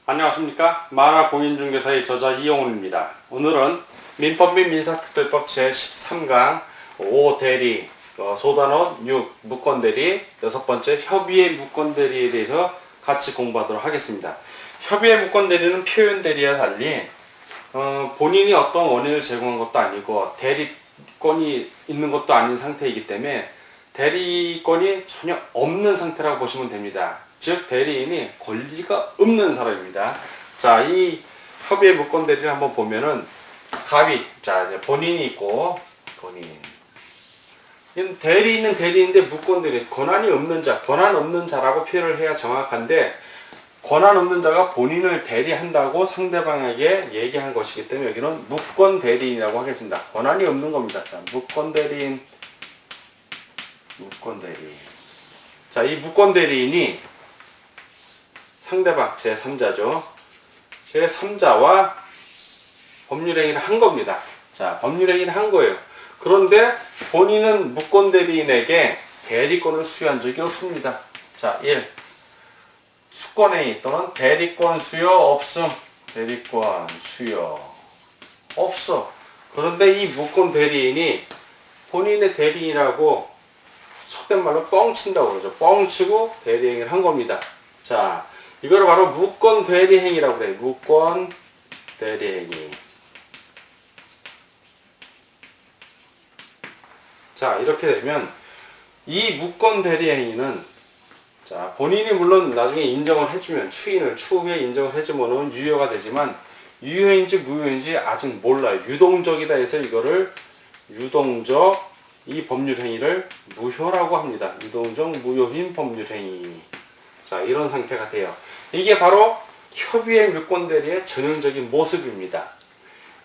안녕하십니까. 만화공인중개사의 저자 이용훈입니다. 오늘은 민법 및 민사특별법 제13강 5대리, 소단원 6 무권대리, 6번째 협의의 무권대리에 대해서 같이 공부하도록 하겠습니다. 협의의 무권대리는 표현대리와 달리 본인이 어떤 원인을 제공한 것도 아니고 대리권이 있는 것도 아닌 상태이기 때문에 대리권이 전혀 없는 상태라고 보시면 됩니다. 즉 대리인이 권리가 없는 사람입니다. 자, 이 협의의 무권대리를 한번 보면은 갑이, 자, 본인이 있고 대리인은 대리인데 무권대리, 권한이 없는 자, 권한 없는 자라고 표현을 해야 정확한데, 권한 없는 자가 본인을 대리한다고 상대방에게 얘기한 것이기 때문에 여기는 무권대리인이라고 하겠습니다. 권한이 없는 겁니다. 자, 무권대리인. 자, 이 무권대리인이 상대방 제3자죠. 제3자와 법률행위를 한 겁니다. 자, 법률행위를 한 거예요. 그런데 본인은 무권대리인에게 대리권을 수여한 적이 없습니다. 자, 1. 수권행위 또는 대리권 수여 없음. 대리권 수여 없어. 그런데 이 무권대리인이 본인의 대리인이라고 속된 말로 뻥친다고 그러죠. 뻥치고 대리행위를 한 겁니다. 자, 이거를 바로 무권대리행위라고 그래요. 무권대리행위. 자, 이렇게 되면 이 무권대리행위는, 자, 본인이 물론 나중에 인정을 해주면, 추후에 인정을 해주면은 유효가 되지만, 유효인지 무효인지 아직 몰라요. 유동적이다 해서 이거를 유동적, 이 법률행위를 무효라고 합니다. 유동적 무효인 법률행위. 자, 이런 상태가 돼요. 이게 바로 협의의 무권대리의 전형적인 모습입니다.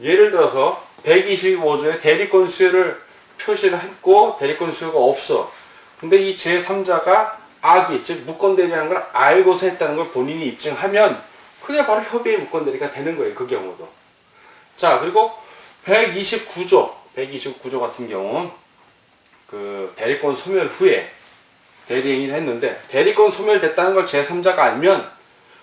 예를 들어서 125조에 대리권 수요를 표시를 했고 대리권 수요가 없어. 근데 이 제3자가 악의, 즉 무권대리라는 걸 알고서 했다는 걸 본인이 입증하면 그게 바로 협의의 무권대리가 되는 거예요. 그 경우도. 자, 그리고 129조 같은 경우 그 대리권 소멸 후에 대리행위를 했는데 대리권 소멸됐다는 걸 제3자가 알면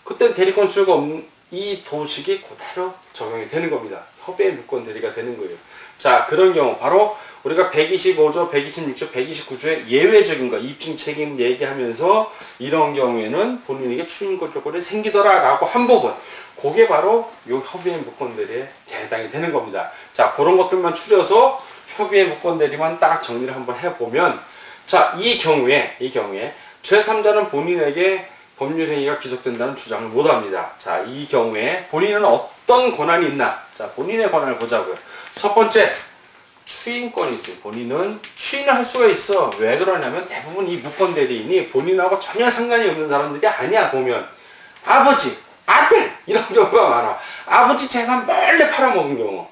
그땐 대리권 수요가 없는 이 도식이 그대로 적용이 되는 겁니다. 협의의 무권대리가 되는 거예요. 자, 그런 경우 바로 우리가 125조, 126조, 129조의 예외적인 거, 입증 책임 얘기하면서 이런 경우에는 본인에게 추인권 조건이 생기더라 라고 한 부분, 그게 바로 이 협의의 무권대리에 해당이 되는 겁니다. 자, 그런 것들만 추려서 협의의 무권대리만 딱 정리를 한번 해보면, 자, 이 경우에 제3자는 본인에게 법률행위가 기속된다는 주장을 못합니다. 자, 이 경우에 본인은 어떤 권한이 있나? 자, 본인의 권한을 보자고요. 첫 번째, 추인권이 있어요. 본인은 추인을 할 수가 있어. 왜 그러냐면 대부분 이 무권대리인이 본인하고 전혀 상관이 없는 사람들이 아니야. 보면 아버지, 아들 이런 경우가 많아. 아버지 재산 멀리 팔아먹은 경우,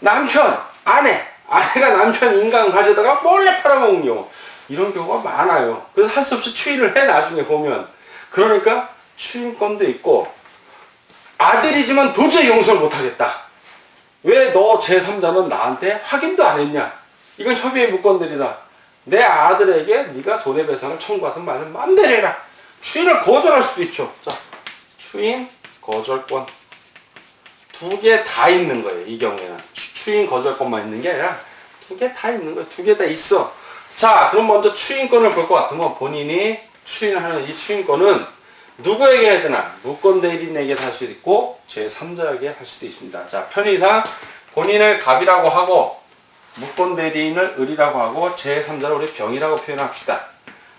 남편, 아내가 남편 인간 가져다가 몰래 팔아먹은 경우, 이런 경우가 많아요. 그래서 할 수 없이 추인을 해. 나중에 보면. 그러니까 추인권도 있고, 아들이지만 도저히 용서를 못하겠다. 왜 너 제3자는 나한테 확인도 안 했냐? 이건 협의의 무권대리다. 내 아들에게 네가 손해배상을 청구하든 말든 마음대로 해라. 추인을 거절할 수도 있죠. 자, 추인 거절권 두 개 다 있는 거예요. 이 경우에는 추인 거절권만 있는 게 아니라 두 개 다 있는 거예요. 두 개 다 있어. 자, 그럼 먼저 추인권을 볼 것 같으면 본인이 추인하는 이 추인권은 누구에게 해야 되나? 무권대리인에게 할 수도 있고 제3자에게 할 수도 있습니다. 자, 편의상 본인을 갑이라고 하고 무권대리인을 을이라고 하고 제3자를 우리 병이라고 표현합시다.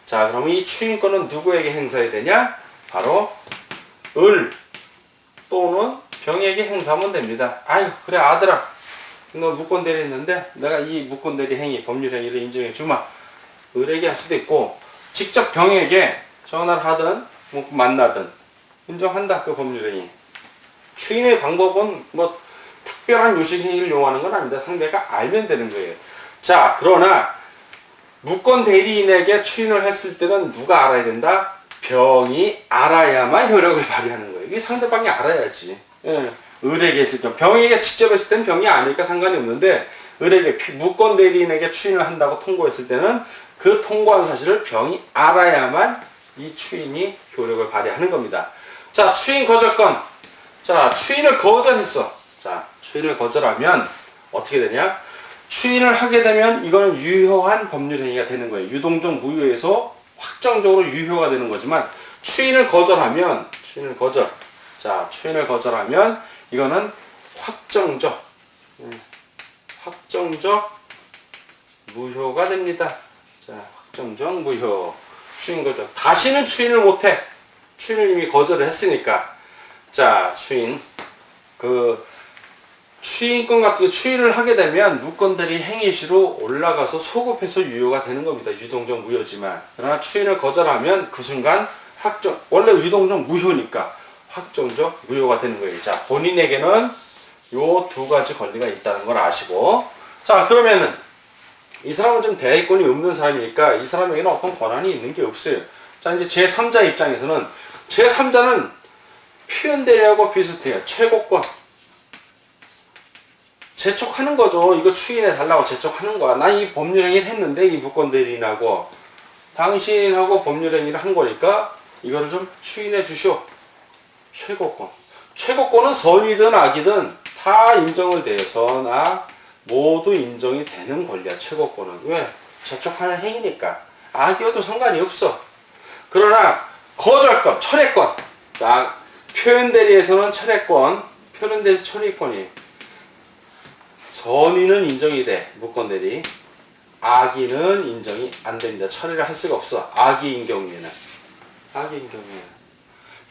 자, 그럼 이 추인권은 누구에게 행사해야 되냐? 바로 을 또는 병에게 행사하면 됩니다. 아유, 그래 아들아, 너 무권대리 했는데 내가 이 무권대리 행위, 법률행위를 인정해 주마. 을에게 할 수도 있고 직접 병에게 전화를 하든 뭐 만나든 인정한다. 그 법률행위. 추인의 방법은 뭐 특별한 요식행위를 이용하는 건 아닙니다. 상대가 알면 되는 거예요. 자, 그러나 무권대리인에게 추인을 했을 때는 누가 알아야 된다? 병이 알아야만 효력을 발휘하는 거예요. 이게 상대방이 알아야지. 예. 을에게 했을 경우, 병에게 직접 했을 때는 병이 아니니까 상관이 없는데, 을에게 무권대리인에게 추인을 한다고 통보했을 때는 그 통보한 사실을 병이 알아야만 이 추인이 효력을 발휘하는 겁니다. 자, 추인 거절권. 자, 추인을 거절했어. 자, 추인을 거절하면 어떻게 되냐? 추인을 하게 되면 이거는 유효한 법률행위가 되는 거예요. 유동적 무효에서 확정적으로 유효가 되는 거지만 추인을 거절하면 자, 추인을 거절하면 이거는 확정적 무효가 됩니다. 자, 확정적 무효. 추인 거절. 다시는 추인을 못해. 추인을 이미 거절을 했으니까. 자, 추인권 같은 게 추인을 하게 되면 무건대리 행위시로 올라가서 소급해서 유효가 되는 겁니다. 유동적 무효지만. 그러나 추인을 거절하면 그 순간 원래 유동적 무효니까 확정적 무효가 되는 거예요. 자, 본인에게는 요 두 가지 권리가 있다는 걸 아시고. 자, 그러면은 이 사람은 좀 대리권이 없는 사람이니까 이 사람에게는 어떤 권한이 있는 게 없어요. 자, 이제 제3자 입장에서는 제3자는 표현대리하고 비슷해요. 최고권. 재촉하는 거죠. 이거 추인해 달라고 재촉하는 거야. 난 이 법률행위를 했는데 이 무건대리인하고 당신하고 법률행위를 한 거니까 이거를 좀 추인해 주시오. 최고권. 최고권은 선이든 악이든 다 인정을 돼요. 선, 악 모두 인정이 되는 권리야. 최고권은. 왜? 재촉하는 행위니까. 악이어도 상관이 없어. 그러나 거절권, 철회권. 자, 표현대리에서는 철회권, 표현대리 철회권이 선의는 인정이 돼. 무건대리. 악의는 인정이 안 됩니다. 철회를 할 수가 없어. 악의인 경우에는.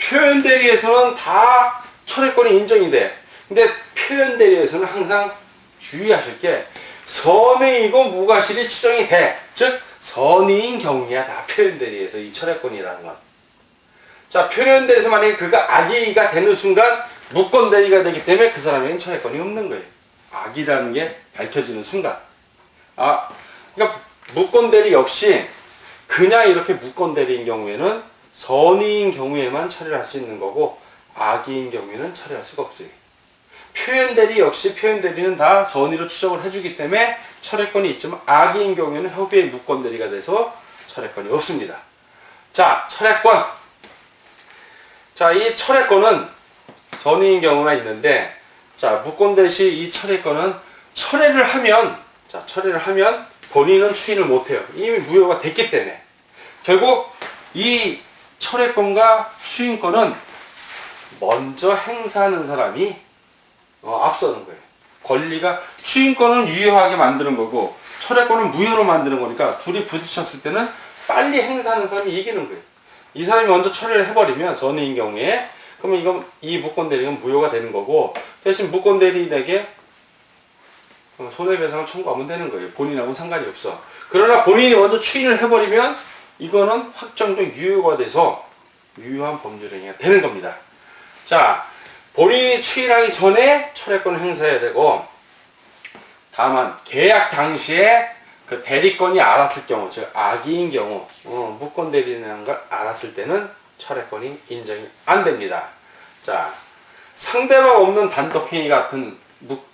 표현대리에서는 다 철회권이 인정이 돼. 근데 표현대리에서는 항상 주의하실 게 선의이고 무과실이 추정이 돼. 즉 선의인 경우야 다 표현대리에서 이 철회권이라는 건. 자, 표현대리에서 만약에 그가 악의가 되는 순간 무건대리가 되기 때문에 그 사람에게는 철회권이 없는 거예요. 악이라는 게 밝혀지는 순간. 그러니까 무건대리 역시 그냥 이렇게 무건대리인 경우에는 선의인 경우에만 처리를 할 수 있는 거고 악의인 경우에는 처리할 수가 없어요. 표현대리 역시 표현대리는 다 선의로 추정을 해주기 때문에 철회권이 있지만 악의인 경우에는 협의의 무건대리가 돼서 철회권이 없습니다. 자, 철회권. 자, 이 철회권은 선의인 경우가 있는데 자, 무건대리 시 이 철회권은 철회를 하면 본인은 추인을 못해요. 이미 무효가 됐기 때문에. 결국 이 철회권과 추인권은 먼저 행사하는 사람이 앞서는 거예요. 권리가 추인권은 유효하게 만드는 거고 철회권은 무효로 만드는 거니까 둘이 부딪혔을 때는 빨리 행사하는 사람이 이기는 거예요. 이 사람이 먼저 처리를 해버리면 선의인 경우에 그러면 이 무건대리는 무효가 되는 거고 대신 무건대리인에게 손해배상을 청구하면 되는 거예요. 본인하고는 상관이 없어. 그러나 본인이 먼저 추인을 해버리면 이거는 확정적 유효가 돼서 유효한 법률행위가 되는 겁니다. 자, 본인이 추인하기 전에 철회권을 행사해야 되고 다만 계약 당시에 그 대리권이 알았을 경우, 즉 악의인 경우, 무건대리라는 걸 알았을 때는 철회권이 인정이 안 됩니다. 자, 상대방 없는 단독행위 같은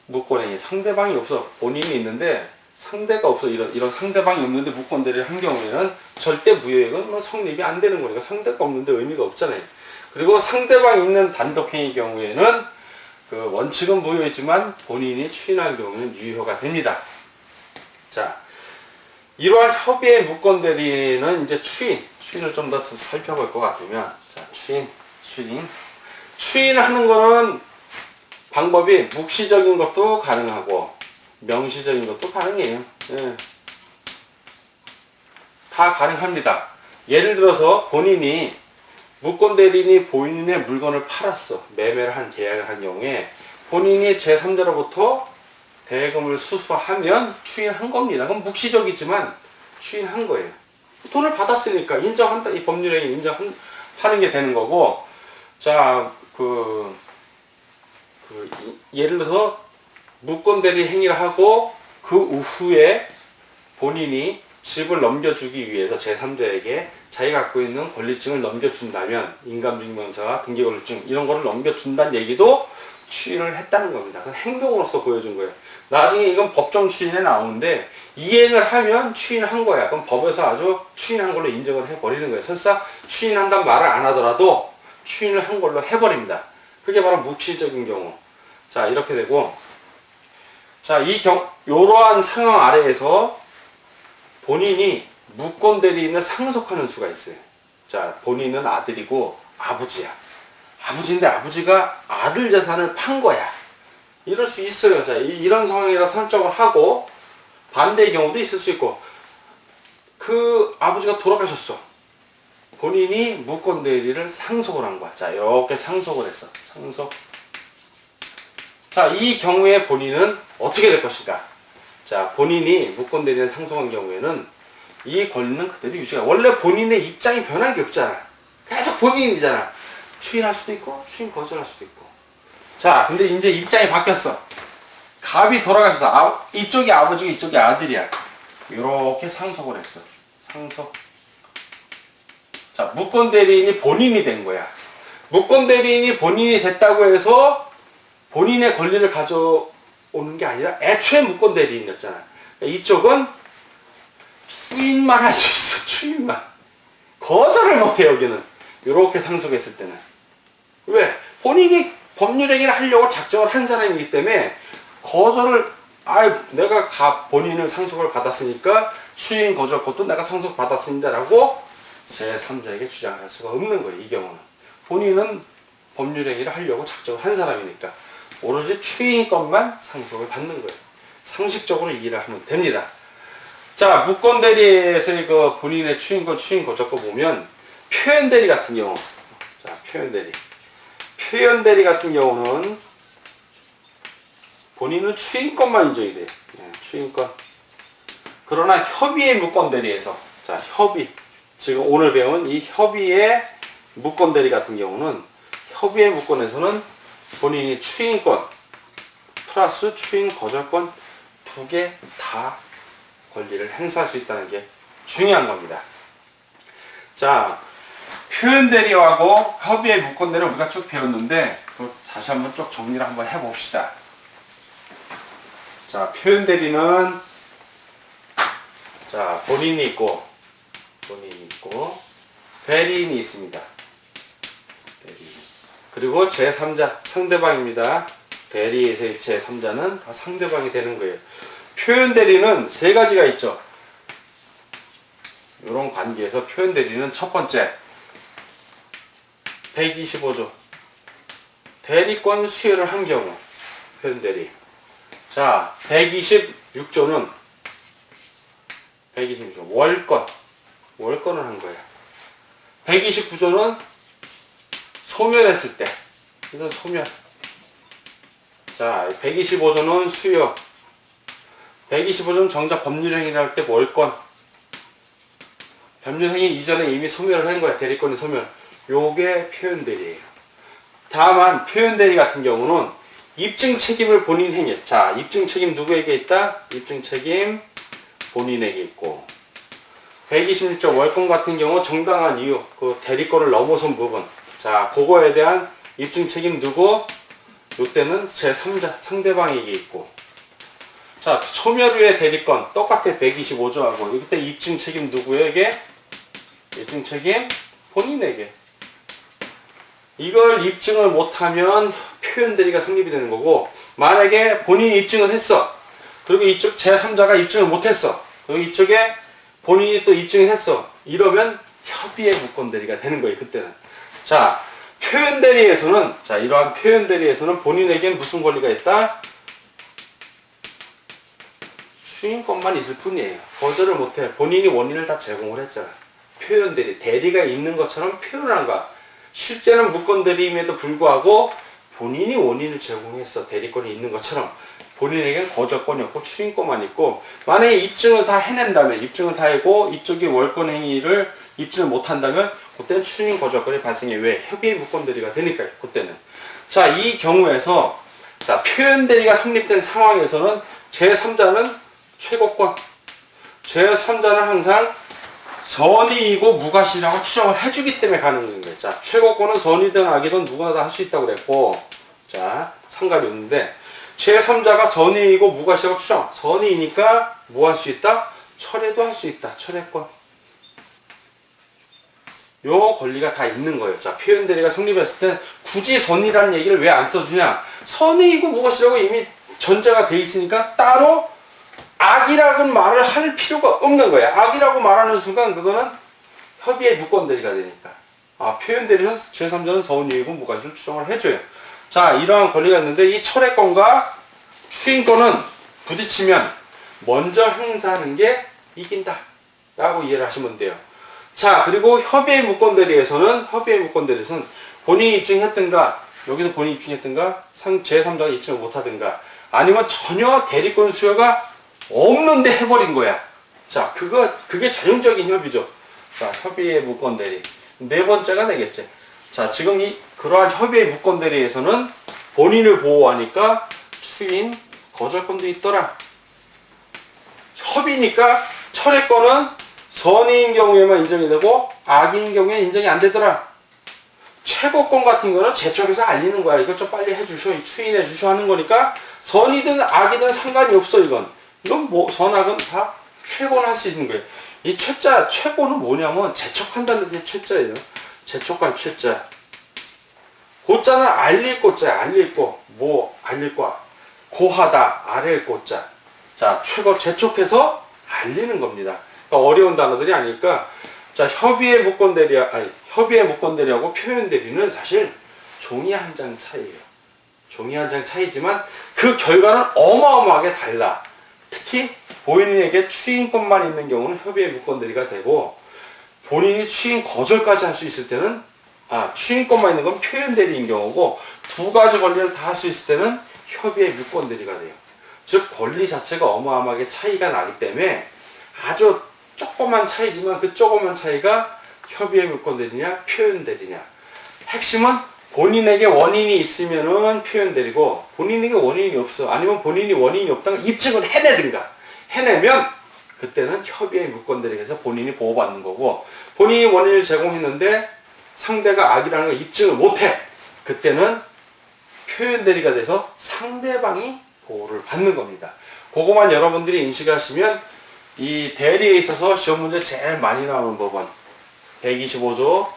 무건행위, 상대방이 없어. 본인이 있는데 상대가 없어. 이런 상대방이 없는데 무건대리를 한 경우에는 절대 무효액은 성립이 안 되는 거니까 상대가 없는데 의미가 없잖아요. 그리고 상대방이 있는 단독행위 경우에는 그 원칙은 무효이지만 본인이 추인할 경우에는 유효가 됩니다. 자, 이러한 협의의 무건대리는 이제 추인을 좀 더 살펴볼 것 같으면, 자, 추인하는 거는 방법이 묵시적인 것도 가능하고 명시적인 것도 가능해요. 예. 다 가능합니다. 예를 들어서 본인이 무건대리인이 본인의 물건을 팔았어. 매매를 한 계약을 한 경우에 본인이 제3자로부터 대금을 수수하면 추인한 겁니다. 그럼 묵시적이지만 추인한 거예요. 돈을 받았으니까 인정한다. 이 법률행위 인정하는 게 되는 거고. 자, 예를 들어서 무건대리 행위를 하고 그 이후에 본인이 집을 넘겨주기 위해서 제3자에게 자기가 갖고 있는 권리증을 넘겨준다면 인감증명서와 등기권리증 이런 거를 넘겨준다는 얘기도 추인을 했다는 겁니다. 그건 행동으로서 보여준 거예요. 나중에 이건 법정 추인에 나오는데 이행을 하면 추인한 거야. 그럼 법에서 아주 추인한 걸로 인정을 해버리는 거예요. 설사 추인한다는 말을 안 하더라도 추인을 한 걸로 해버립니다. 그게 바로 묵시적인 경우. 자, 이렇게 되고, 자, 요러한 상황 아래에서 본인이 무권 대리인을 상속하는 수가 있어요. 자, 본인은 아들이고 아버지야. 아버지인데 아버지가 아들 재산을 판 거야. 이럴 수 있어요. 자, 이런 상황이라 설정을 하고, 반대의 경우도 있을 수 있고, 그 아버지가 돌아가셨어. 본인이 무권 대리를 상속을 한 거야. 자, 이렇게 상속을 했어. 상속. 자, 이 경우에 본인은 어떻게 될 것인가? 자, 본인이 무권 대리를 상속한 경우에는 이 권리는 그대로 유지가. 원래 본인의 입장이 변한 게 없잖아. 계속 본인이잖아. 추인할 수도 있고, 추인 거절할 수도 있고. 자, 근데 이제 입장이 바뀌었어. 갑이 돌아가셔서 이쪽이 아버지고 이쪽이 아들이야. 이렇게 상속을 했어. 상속. 자, 무권 대리인이 본인이 된 거야. 무권 대리인이 본인이 됐다고 해서 본인의 권리를 가져오는 게 아니라 애초에 무권 대리인이었잖아. 이쪽은 추인만 할 수 있어. 추인만. 거절을 못해 여기는. 이렇게 상속했을 때는. 왜? 본인이 법률행위를 하려고 작정을 한 사람이기 때문에 거절을, 내가 본인을 상속을 받았으니까 추인 거절 것도 내가 상속 받았습니다 라고 제3자에게 주장할 수가 없는 거예요. 이 경우는 본인은 법률행위를 하려고 작정을 한 사람이니까 오로지 추인 것만 상속을 받는 거예요. 상식적으로 이해를 하면 됩니다. 자, 무권 대리에서의 그 본인의 추인권, 추인 거절권 보면 표현 대리 같은 경우, 자, 표현 대리 같은 경우는 본인은 추인권만 인정이 돼. 네, 추인권. 그러나 협의의 무권 대리에서, 자, 협의. 지금 오늘 배운 이 협의의 무권 대리 같은 경우는 협의의 무권에서는 본인이 추인권 플러스 추인 거절권 두 개 다 권리를 행사할 수 있다는 게 중요한 겁니다. 자, 표현 대리하고 협의의 무권 대리를 우리가 쭉 배웠는데 다시 한번 쭉 정리를 한번 해봅시다. 자, 표현 대리는 자, 본인이 있고 대리인이 있습니다. 대리인. 그리고 제3자 상대방입니다. 대리에서의 제3자는 다 상대방이 되는 거예요. 표현 대리는 세 가지가 있죠. 이런 관계에서 표현 대리는 첫 번째 125조 대리권 수여를 한 경우 표현 대리. 자, 126조는 월권을 한 거예요. 129조는 소멸했을 때, 이건 소멸. 자, 125조는 수여. 125조는 정작 법률행위를 할 때 월권. 법률행위 이전에 이미 소멸을 한 거야. 대리권이 소멸. 요게 표현대리예요. 다만 표현대리 같은 경우는 입증 책임을 본인 행위. 자, 입증 책임 누구에게 있다? 입증 책임 본인에게 있고. 126조 월권 같은 경우 정당한 이유, 그 대리권을 넘어선 부분. 자, 그거에 대한 입증 책임 누구? 요때는 제3자 상대방에게 있고. 자, 소멸 후의 대리권 똑같아. 125조하고 이때 입증 책임 누구에게? 입증 책임 본인에게. 이걸 입증을 못하면 표현 대리가 성립이 되는 거고, 만약에 본인이 입증을 했어. 그리고 이쪽 제3자가 입증을 못했어. 그리고 이쪽에 본인이 또 입증을 했어. 이러면 협의의 무권 대리가 되는 거예요. 그때는. 자, 표현 대리에서는, 자, 이러한 표현 대리에서는 본인에겐 무슨 권리가 있다? 추인권만 있을 뿐이에요. 거절을 못해. 본인이 원인을 다 제공을 했잖아. 표현 대리, 대리가 있는 것처럼 표현한 거야. 실제는 무권 대리임에도 불구하고 본인이 원인을 제공했어. 대리권이 있는 것처럼. 본인에겐 거절권이 없고 추인권만 있고, 만약에 입증을 다 해낸다면, 입증을 다 하고 이쪽이 월권 행위를 입증을 못한다면 그때는 추인 거절권이 발생해. 왜? 협의의 무권 대리가 되니까요. 그때는. 자, 이 경우에서 자, 표현 대리가 성립된 상황에서는 제3자는 최고권. 제3자는 항상 선의이고 무과실이라고 추정을 해주기 때문에 가능한 거예요. 자, 최고권은 선의든 악이든 누구나 다 할 수 있다고 그랬고, 자, 상관이 없는데, 제3자가 선의이고 무과시라고 추정. 선의이니까 뭐 할 수 있다? 철회도 할 수 있다. 철회권. 요 권리가 다 있는 거예요. 자, 표현 대리가 성립했을 때 굳이 선의라는 얘기를 왜 안 써주냐? 선의이고 무과시라고 이미 전제가 돼 있으니까 따로 악이라고는 말을 할 필요가 없는 거야. 악이라고 말하는 순간 그거는 협의의 무권 대리가 되니까. 아, 표현 대리는 제3자는 선의이고 무과시를 추정을 해줘요. 자, 이러한 권리가 있는데 이 철회권과 추인권은 부딪히면 먼저 행사하는 게 이긴다 라고 이해를 하시면 돼요. 자, 그리고 협의의 무권 대리에서는 본인이 입증했든가, 여기서 본인이 입증했든가, 제3자가 입증을 못하든가, 아니면 전혀 대리권 수요가 없는데 해버린 거야. 자, 그게 전형적인 협의죠. 자, 협의의 무권 대리. 네 번째가 되겠지. 자, 지금 그러한 협의의 무권 대리에서는 본인을 보호하니까 추인 거절권도 있더라. 협의니까 철회권은 선의인 경우에만 인정이 되고 악의인 경우에 인정이 안 되더라. 최고권 같은 거는 제 쪽에서 알리는 거야. 이것 좀 빨리 해주셔. 추인해 주셔 하는 거니까 선이든 악이든 상관이 없어. 이건 뭐 선악은 다 최고는 할 수 있는 거예요. 이 최고는 뭐냐면 재촉한다는 뜻의 최자예요. 재촉할 최자. 고자는 알릴 고자야. 알릴 고. 뭐 알릴 거. 고하다. 아랠 고자. 자, 최고 재촉해서 알리는 겁니다. 그러니까 어려운 단어들이 아니니까. 자, 협의의 무권 대리하고 표현 대리는 사실 종이 한 장 차이예요. 종이 한 장 차이지만 그 결과는 어마어마하게 달라. 특히 본인에게 추인권만 있는 경우는 협의의 무권 대리가 되고, 본인이 추인 거절까지 할 수 있을 때는 추인권만 있는 건 표현 대리인 경우고, 두 가지 권리를 다 할 수 있을 때는 협의의 무권 대리가 돼요. 즉 권리 자체가 어마어마하게 차이가 나기 때문에 아주 조그만 차이지만 그 조그만 차이가 협의의 무권 대리냐 표현 대리냐. 핵심은 본인에게 원인이 있으면은 표현 대리고, 본인에게 원인이 없어, 아니면 본인이 원인이 없다는 입증을 해내면 그때는 협의의 무권 대리에서 본인이 보호받는 거고, 본인이 원인을 제공했는데 상대가 악이라는 걸 입증을 못해. 그때는 표현 대리가 돼서 상대방이 보호를 받는 겁니다. 그거만 여러분들이 인식하시면 이 대리에 있어서 시험 문제 제일 많이 나오는 법은 125조,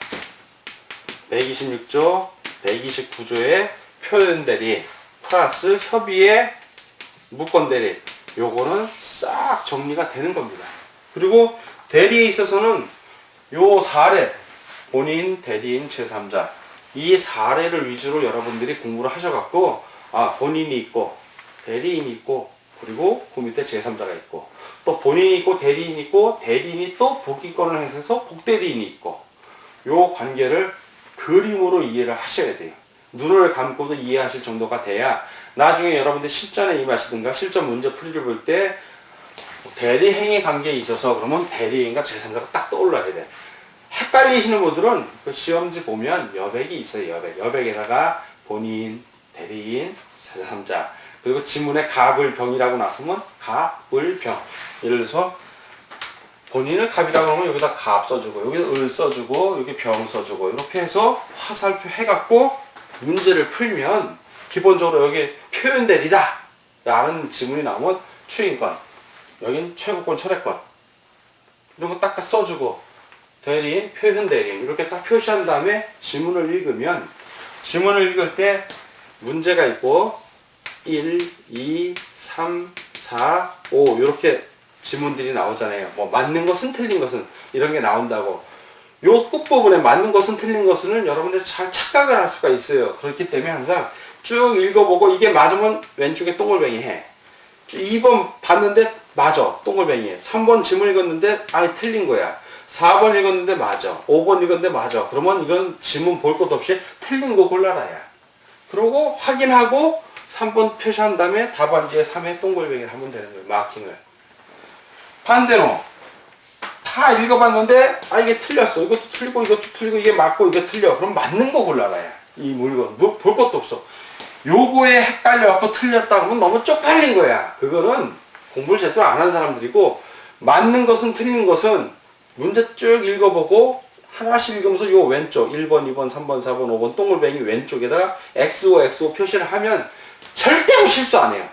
126조, 129조의 표현 대리 플러스 협의의 무권 대리, 요거는 싹 정리가 되는 겁니다. 그리고 대리에 있어서는 요 사례, 본인, 대리인, 제3자, 이 사례를 위주로 여러분들이 공부를 하셔갖고, 본인이 있고 대리인이 있고, 그리고 그 밑에 제3자가 있고, 또 본인이 있고 대리인이 있고, 대리인이 또 복귀권을 행사해서 복대리인이 있고, 요 관계를 그림으로 이해를 하셔야 돼요. 눈을 감고도 이해하실 정도가 돼야 나중에 여러분들 실전에 임하시든가 실전 문제 풀이를 볼 때 대리행위 관계에 있어서 그러면 대리인과 제3자가 딱 떠올라야 돼. 헷갈리시는 분들은 그 시험지 보면 여백이 있어요. 여백에다가 본인, 대리인, 제3자, 그리고 지문에 갑을병이라고 나서면 갑을병. 예를 들어서 본인을 갑이라고 하면 여기다 갑 써주고, 여기다 을 써주고, 여기 병 써주고, 이렇게 해서 화살표 해갖고 문제를 풀면 기본적으로 여기 표현 대리다 라는 지문이 나오면 추인권, 여긴 최고권, 철회권, 이런 거 딱딱 써주고, 대리인, 표현 대리인 이렇게 딱 표시한 다음에 지문을 읽으면, 지문을 읽을 때 문제가 있고 1, 2, 3, 4, 5 이렇게 지문들이 나오잖아요. 뭐 맞는 것은 틀린 것은 이런 게 나온다고. 요 끝부분에 맞는 것은 틀린 것은 여러분들이 잘 착각을 할 수가 있어요. 그렇기 때문에 항상 쭉 읽어보고 이게 맞으면 왼쪽에 동글뱅이 해. 2번 봤는데 맞아, 동글뱅이 해. 3번 지문 읽었는데 틀린 거야. 4번 읽었는데 맞아. 5번 읽었는데 맞아. 그러면 이건 지문 볼 것 없이 틀린 거 골라라야. 그러고 확인하고 3번 표시한 다음에 답안지에 3에 동글뱅이를 하면 되는 거예요. 마킹을. 반대로 다 읽어봤는데 이게 틀렸어. 이것도 틀리고 이것도 틀리고 이게 맞고 이게 틀려. 그럼 맞는 거 골라라야. 이 물건 볼 것도 없어. 요거에 헷갈려갖고 틀렸다 그러면 너무 쪽팔린 거야. 그거는 공부를 제대로 안 한 사람들이고, 맞는 것은 틀린 것은 문제 쭉 읽어보고 하나씩 읽으면서 요 왼쪽 1번, 2번, 3번, 4번, 5번 동글뱅이 왼쪽에다가 XO, XO 표시를 하면 절대로 실수 안 해요.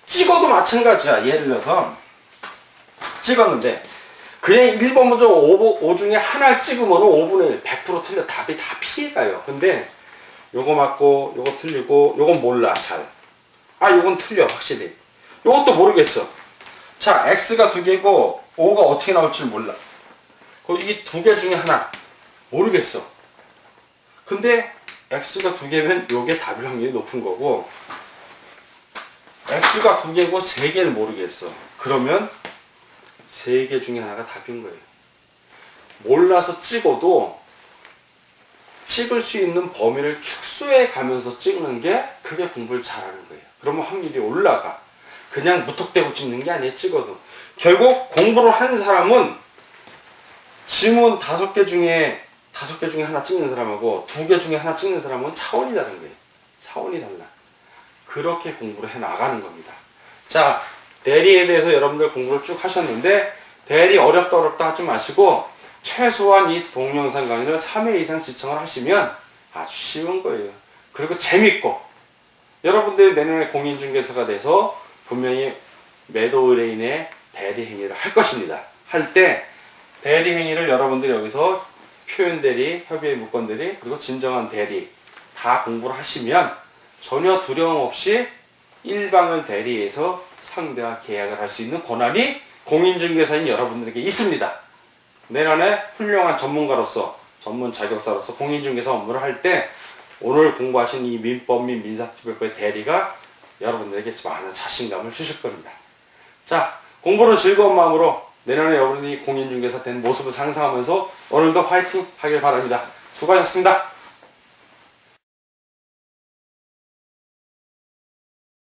찍어도 마찬가지야. 예를 들어서 찍었는데 그냥 1번부터 5 중에 하나를 찍으면 5분의 1, 100% 틀려. 답이 다 피해가요. 근데 요거 맞고 요거 틀리고 요건 몰라 잘. 아 요건 틀려 확실히. 요것도 모르겠어. 자 X가 2개고 O가 어떻게 나올지 몰라. 이 2개 중에 하나 모르겠어. 근데 X가 2개면 요게 답일 확률이 높은 거고 X가 2개고 3개를 모르겠어. 그러면 3개 중에 하나가 답인 거예요. 몰라서 찍어도 찍을 수 있는 범위를 축소해 가면서 찍는 게 그게 공부를 잘하는 거예요. 그러면 확률이 올라가. 그냥 무턱대고 찍는 게 아니에요. 찍어도. 결국 공부를 하는 사람은 지문 5개 중에 하나 찍는 사람하고 2개 중에 하나 찍는 사람은 차원이 다른 거예요. 차원이 달라. 그렇게 공부를 해 나가는 겁니다. 자, 대리에 대해서 여러분들 공부를 쭉 하셨는데 대리 어렵다 하지 마시고 최소한 이 동영상 강의를 3회 이상 시청을 하시면 아주 쉬운 거예요. 그리고 재밌고 여러분들이 내년에 공인중개사가 돼서 분명히 매도 의뢰인의 대리 행위를 할 것입니다. 할 때 대리 행위를 여러분들이 여기서 표현 대리, 협의의 무권 대리, 그리고 진정한 대리 다 공부를 하시면 전혀 두려움 없이 일방을 대리해서 상대와 계약을 할 수 있는 권한이 공인중개사인 여러분들에게 있습니다. 내년에 훌륭한 전문가로서 전문 자격사로서 공인중개사 업무를 할 때 오늘 공부하신 이 민법 및 민사집행법의 대리가 여러분들에게 많은 자신감을 주실 겁니다. 자, 공부를 즐거운 마음으로 내년에 여러분이 공인중개사 된 모습을 상상하면서 오늘도 화이팅 하길 바랍니다. 수고하셨습니다.